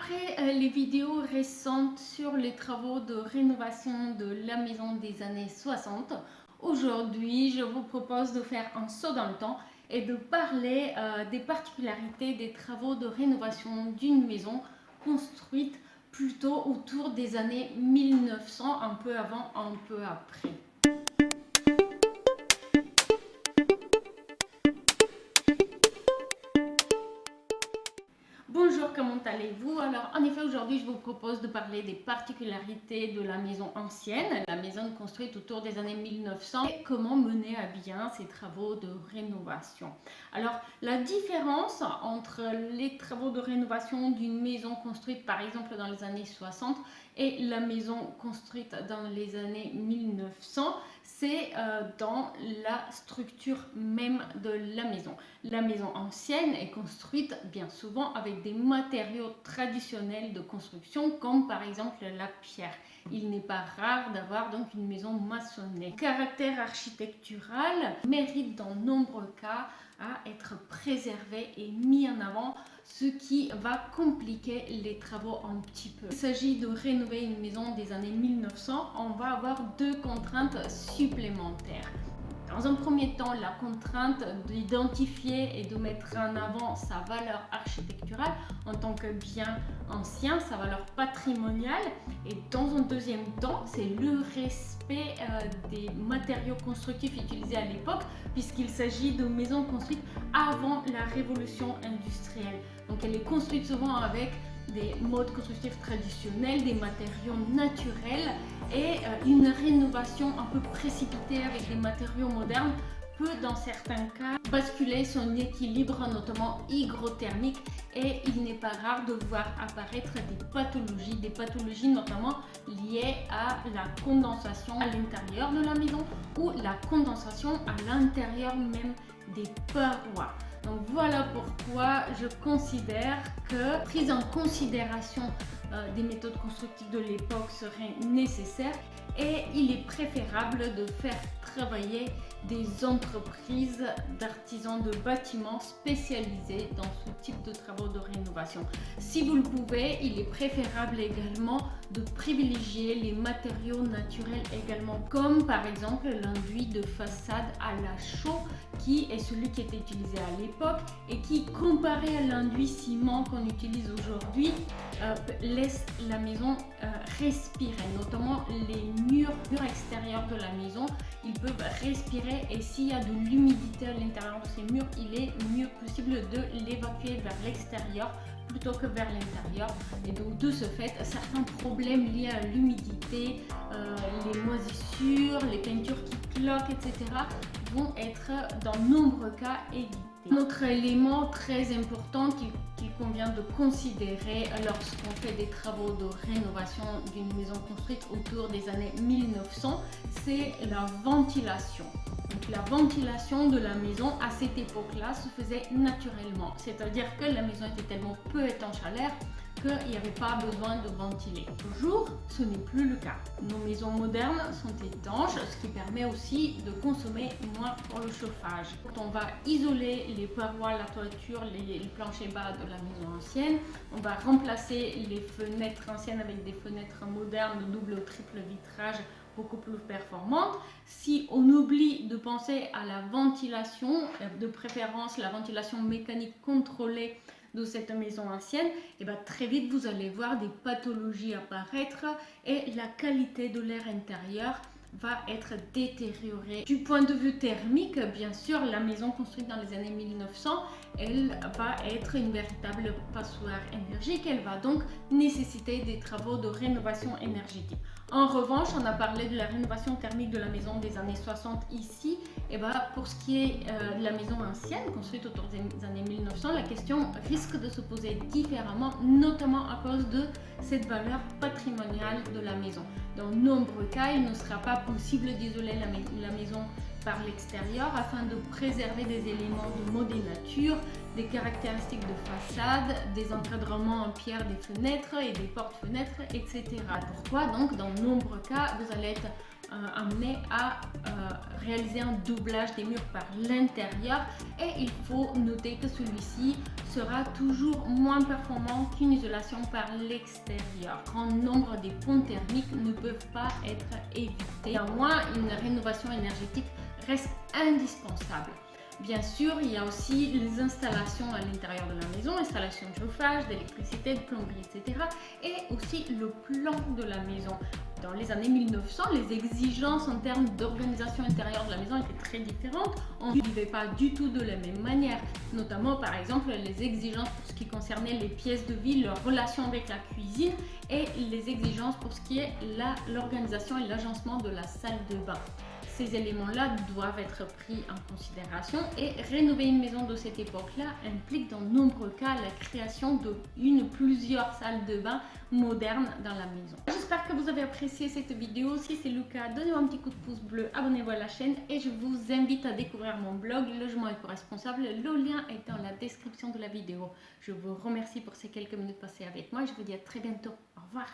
Après les vidéos récentes sur les travaux de rénovation de la maison des années 60, aujourd'hui je vous propose de faire un saut dans le temps et de parler des particularités des travaux de rénovation d'une maison construite plutôt autour des années 1900, un peu avant, un peu après. Bonjour, comment allez-vous? Alors, en effet, aujourd'hui, je vous propose de parler des particularités de la maison ancienne, la maison construite autour des années 1900, et comment mener à bien ces travaux de rénovation. Alors, la différence entre les travaux de rénovation d'une maison construite, par exemple, dans les années 60 et la maison construite dans les années 1900, c'est dans la structure même de la maison. La maison ancienne est construite bien souvent avec des matériaux traditionnels de construction comme par exemple la pierre. Il n'est pas rare d'avoir donc une maison maçonnée. Le caractère architectural mérite dans de nombreux cas à être préservé et mis en avant, ce qui va compliquer les travaux un petit peu. Il s'agit de rénover une maison des années 1900, on va avoir deux contraintes supplémentaires. Dans un premier temps, la contrainte d'identifier et de mettre en avant sa valeur architecturale en tant que bien ancien, sa valeur patrimoniale. Et dans un deuxième temps, c'est le respect des matériaux constructifs utilisés à l'époque, puisqu'il s'agit de maisons construites avant la révolution industrielle. Donc elle est construite souvent avec des modes constructifs traditionnels, des matériaux naturels, et une rénovation un peu précipitée avec des matériaux modernes peut dans certains cas basculer son équilibre, notamment hygrothermique, et il n'est pas rare de voir apparaître des pathologies notamment liées à la condensation à l'intérieur de la maison ou la condensation à l'intérieur même des parois. Donc voilà pourquoi je considère que prise en considération des méthodes constructives de l'époque serait nécessaire, et il est préférable de faire travailler des entreprises d'artisans de bâtiments spécialisés dans ce type de travaux de rénovation. Si vous le pouvez, il est préférable également de privilégier les matériaux naturels également, comme par exemple l'enduit de façade à la chaux, qui est celui qui était utilisé à l'époque et qui, comparé à l'enduit ciment qu'on utilise aujourd'hui, laisse la maison respirer, notamment les murs extérieurs de la maison. Ils peuvent respirer, et s'il y a de l'humidité à l'intérieur de ces murs, il est mieux possible de l'évacuer vers l'extérieur plutôt que vers l'intérieur. Et donc de ce fait, certains problèmes liés à l'humidité, les moisissures, les peintures qui cloquent, etc. vont être dans de nombreux cas évités. Un autre élément très important qu'il convient de considérer lorsqu'on fait des travaux de rénovation d'une maison construite autour des années 1900, c'est la ventilation. Donc la ventilation de la maison à cette époque-là se faisait naturellement, c'est-à-dire que la maison était tellement peu étanche à l'air qu'il n'y avait pas besoin de ventiler. Toujours, ce n'est plus le cas. Nos maisons modernes sont étanches, ce qui permet aussi de consommer moins pour le chauffage. Quand on va isoler les parois, la toiture, les planchers bas de la maison ancienne, on va remplacer les fenêtres anciennes avec des fenêtres modernes de double ou triple vitrage beaucoup plus performantes. Si on oublie de penser à la ventilation, de préférence la ventilation mécanique contrôlée de cette maison ancienne, et très vite vous allez voir des pathologies apparaître et la qualité de l'air intérieur va être détériorée. Du point de vue thermique, bien sûr, la maison construite dans les années 1900, elle va être une véritable passoire énergique. Elle va donc nécessiter des travaux de rénovation énergétique. En revanche, on a parlé de la rénovation thermique de la maison des années 60 ici. Et pour ce qui est de la maison ancienne, construite autour des années 1900, la question risque de se poser différemment, notamment à cause de cette valeur patrimoniale de la maison. Dans de nombreux cas, il ne sera pas possible d'isoler la maison par l'extérieur afin de préserver des éléments de modénature, des caractéristiques de façade, des encadrements en pierre des fenêtres et des portes-fenêtres, etc. Pourquoi donc, dans de nombreux cas, vous allez être amené à réaliser un doublage des murs par l'intérieur, et il faut noter que celui-ci sera toujours moins performant qu'une isolation par l'extérieur. Grand nombre des ponts thermiques ne peuvent pas être évités. Néanmoins, une rénovation énergétique reste indispensable. Bien sûr, il y a aussi les installations à l'intérieur de la maison, installation de chauffage, d'électricité, de plomberie, etc. Et aussi le plan de la maison. Dans les années 1900, les exigences en termes d'organisation intérieure de la maison étaient très différentes. On ne vivait pas du tout de la même manière. Notamment, par exemple, les exigences pour ce qui concernait les pièces de vie, leur relation avec la cuisine, et les exigences pour ce qui est l'organisation et l'agencement de la salle de bain. Ces éléments-là doivent être pris en considération, et rénover une maison de cette époque-là implique dans de nombreux cas la création d'une ou plusieurs salles de bain modernes dans la maison. J'espère que vous avez apprécié cette vidéo. Si c'est le cas, donnez-moi un petit coup de pouce bleu, abonnez-vous à la chaîne, et je vous invite à découvrir mon blog Logement éco-responsable. Le lien est dans la description de la vidéo. Je vous remercie pour ces quelques minutes passées avec moi et je vous dis à très bientôt. Au revoir.